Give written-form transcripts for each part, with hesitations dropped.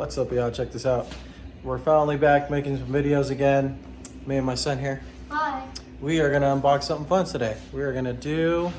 What's up, y'all? Check this out. We're finally back making some videos again. Me and my son here. Hi. We are gonna unbox something fun today. We are gonna do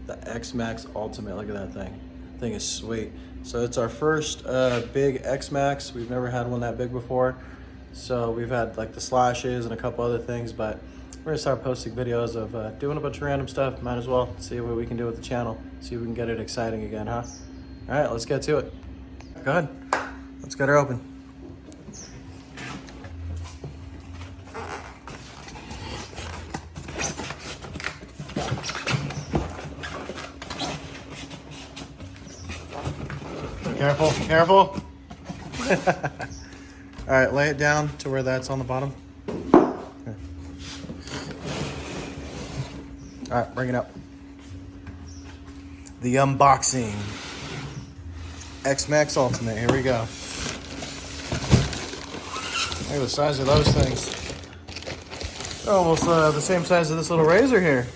the Xmaxx Ultimate. Look at that thing. That thing is sweet. So it's our first big Xmaxx. We've never had one that big before. So we've had like the slashes and a couple other things, but we're gonna start posting videos of doing a bunch of random stuff. Might as well see what we can do with the channel. See if we can get it exciting again, huh? All right, let's get to it. Go ahead. Let's get her open. Careful, careful. All right, lay it down to where that's on the bottom. Okay. All right, bring it up. The unboxing. Xmaxx Ultimate, here we go. Look at the size of those things. They're almost the same size as this little razor here.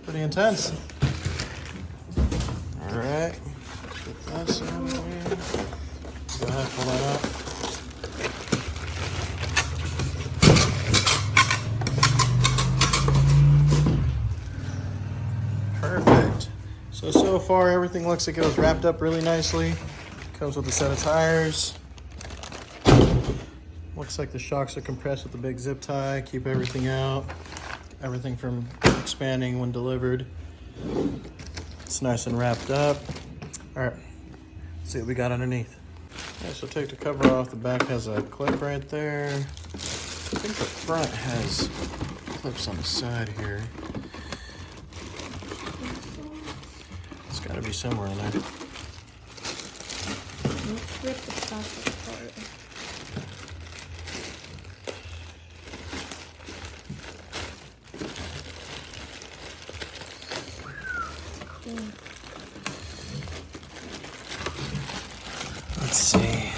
Pretty intense. All right, get that out of here. Go ahead, pull that out. Perfect. So far everything looks like it was wrapped up really nicely. Comes with a set of tires. Looks like the shocks are compressed with the big zip tie. Keep everything out. Everything from expanding when delivered. It's nice and wrapped up. All right, let's see what we got underneath. Okay, so take the cover off. The back has a clip right there. I think the front has clips on the side here. It's gotta be somewhere in there. Let's rip the plastic apart. Let's see.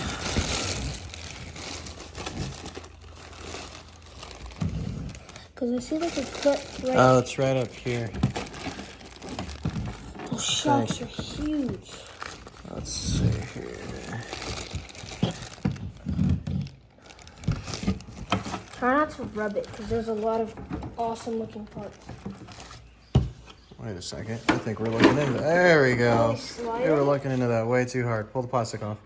Because I see like a clip right. Oh, it's right up here. Those shocks are huge. Let's see here. Try not to rub it because there's a lot of awesome looking parts. Wait a second. I think we're looking into. There we go. Slide We were it? looking into that way too hard. Pull the plastic off.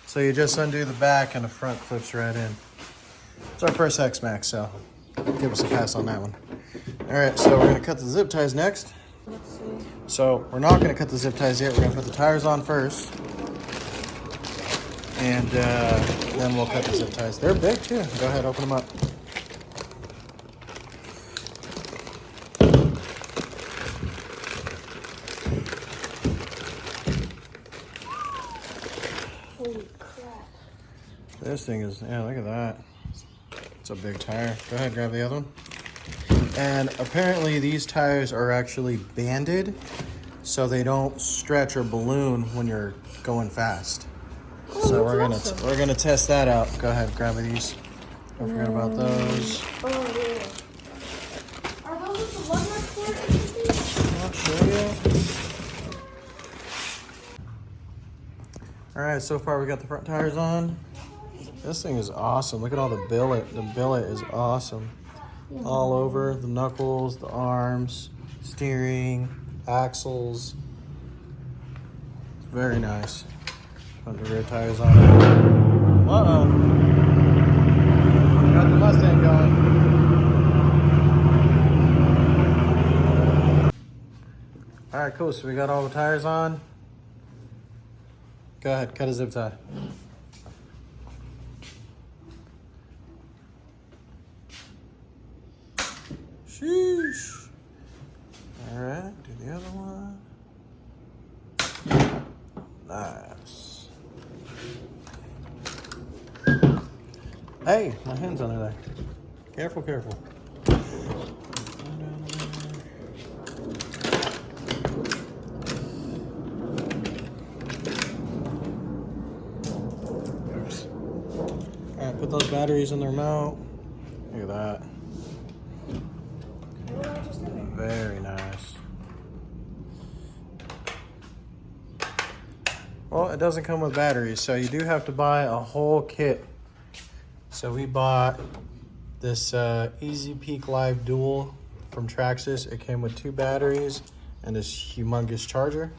So you just undo the back and the front clips right in. It's our first Xmaxx, so give us a pass on that one. All right, so we're gonna cut the zip ties next. Let's see. So we're not gonna cut the zip ties yet. We're gonna put the tires on first. And then we'll cut the zip ties. They're big too. Go ahead, open them up. Holy crap. This thing is, yeah, look at that. It's a big tire. Go ahead, grab the other one. And apparently these tires are actually banded so they don't stretch or balloon when you're going fast. Oh, So that's we're gonna test that out. Go ahead, grab these. Don't forget about those. Oh, yeah. Are those the Walmart for? I'll show you. All right, so far we got the front tires on. This thing is awesome. Look at all the billet. The billet is awesome. All over the knuckles, the arms, steering, axles. It's very nice. Put the rear tires on. Uh-oh. Got the Mustang going. All right, cool. So we got all the tires on. Go ahead, cut a zip tie. Sheesh. All right, do the other one. Nice. Hey, my hand's under there. Careful, careful. Oops. All right, put those batteries in their mount. Look at that. Very nice. Well, it doesn't come with batteries, so you do have to buy a whole kit. So we bought this Easy Peak Live Dual from Traxxas. It came with 2 batteries and this humongous charger.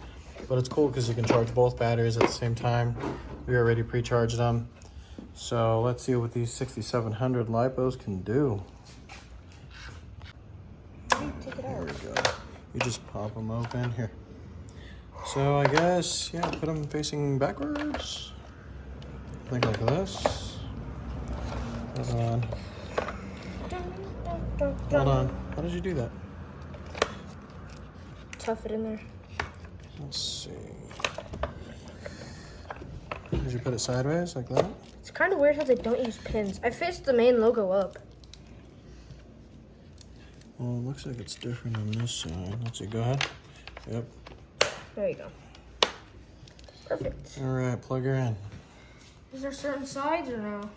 But it's cool because you can charge both batteries at the same time. We already pre-charged them. So let's see what these 6700 LiPos can do. Take it There out. we go. You just pop them open here. So I guess, yeah, put them facing backwards. Think like this. Hold on. Hold on. How did you do that? Tough it in there. Let's see. Did you put it sideways like that? It's kind of weird how they don't use pins. I faced the main logo up. Well, it looks like it's different on this side. Let's see, go ahead. Yep. There you go. Perfect. All right, plug her in. Is there certain sides or no?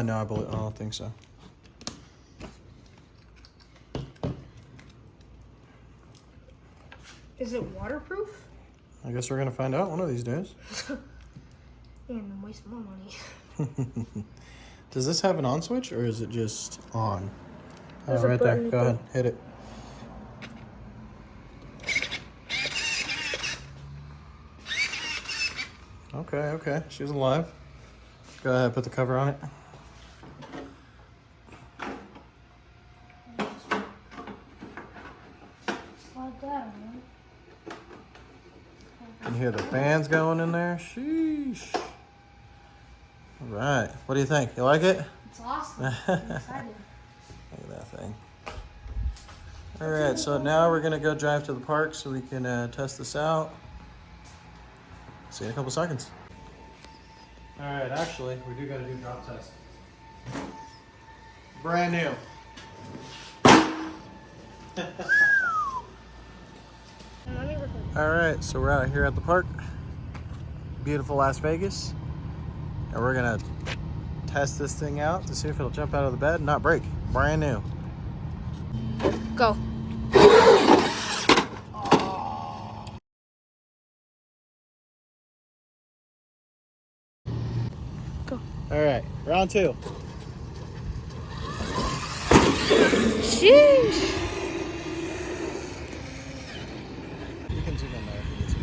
No, I don't think so. Is it waterproof? I guess we're gonna find out one of these days. And then waste more money. Does this have an on switch or is it just on? Oh, There's a right there. button Go ahead, hit it. Okay, she's alive. Go ahead, put the cover on it. Slide that on. You can hear the fans going in there. Sheesh. All right, what do you think? You like it? It's awesome. I'm excited. Look at that thing. All right, so now we're gonna go drive to the park so we can test this out. See you in a couple seconds. All right, actually, we do gotta do drop test. Brand new. All right, so we're out here at the park. Beautiful Las Vegas. And we're gonna test this thing out to see if it'll jump out of the bed and not break. Brand new. Go. Go. All right, round 2. Sheesh. You can zoom in there if you need to.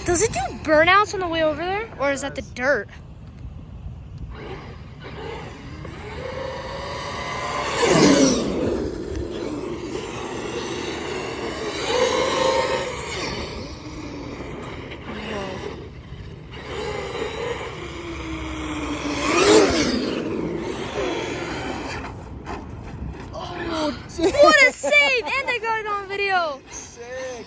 Does it do burnouts on the way over there? Or is that the dirt? What a save! And I got it on video! Sick.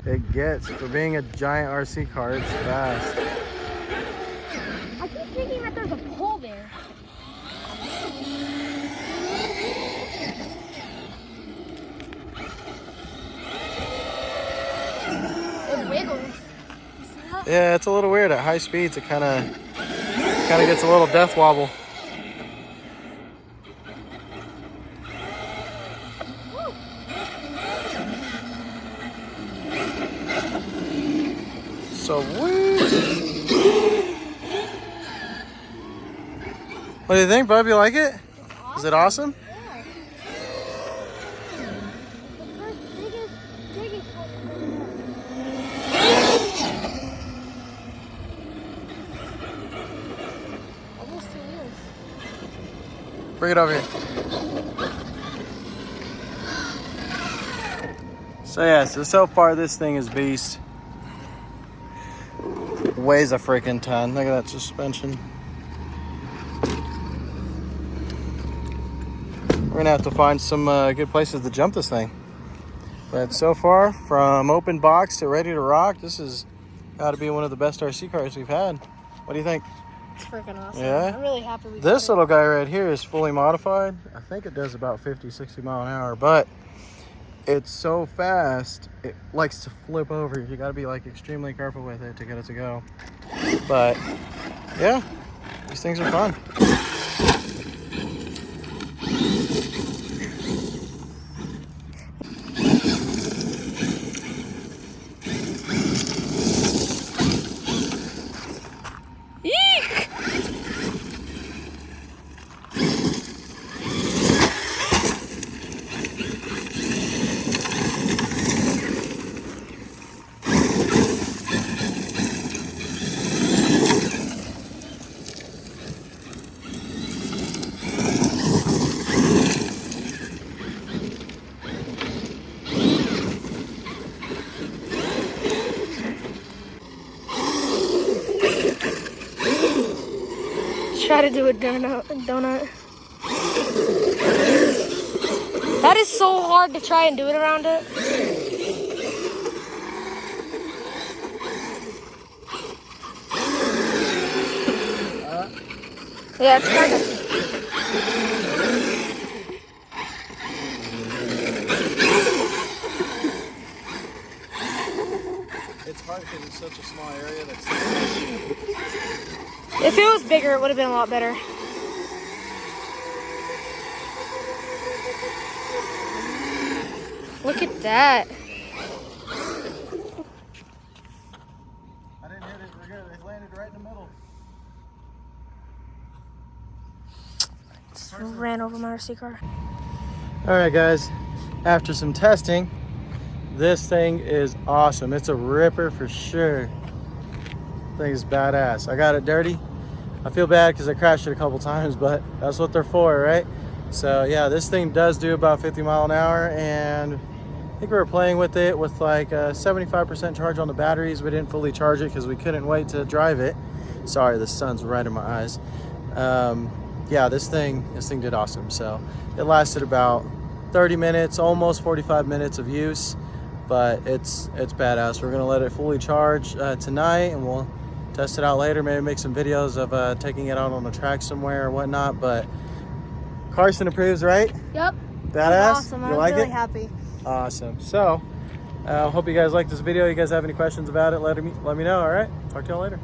It gets, for being a giant RC car, it's fast. I keep thinking that there's a pole there. It wiggles. You see that? Yeah, it's a little weird. At high speeds, it kind of gets a little death wobble. So weird. What do you think, bub? You like it? Is it awesome? Yeah. The first biggest one. Almost 2 years. Bring it over here. So yeah, so far this thing is beast. Weighs a freaking ton. Look at that suspension. We're gonna have to find some good places to jump this thing. But so far, from open box to ready to rock, this has got to be one of the best RC cars we've had. What do you think? It's freaking awesome. Yeah? I'm really happy we This got little guy right here is fully modified. I think it does about 50, 60 mile an hour, but it's so fast, it likes to flip over. You got to be like extremely careful with it to get it to go. But yeah, these things are fun. Try to do a donut. That is so hard to try and do it around it. Yeah, it's kind of. It's hard because it's such a small area that's... If it was bigger, it would have been a lot better. Look at that. I didn't hit it. We're good. It landed right in the middle. Just ran over my RC car. All right, guys. After some testing, this thing is awesome. It's a ripper for sure. Thing is badass. I got it dirty. I feel bad because I crashed it a couple times, but that's what they're for, right? So yeah, this thing does do about 50 mile an hour, and I think we were playing with it with like a 75% charge on the batteries. We didn't fully charge it because we couldn't wait to drive it. Sorry, the sun's right in my eyes. Yeah, this thing did awesome. So it lasted about 30 minutes, almost 45 minutes of use, but it's badass. We're gonna let it fully charge tonight, and we'll test it out later. Maybe make some videos of taking it out on the track somewhere or whatnot. But Carson approves, right? Yep. Badass. Awesome. You I was like really it? happy. Awesome. So hope you guys like this video. You guys have any questions about it, let me know. All right, talk to y'all later.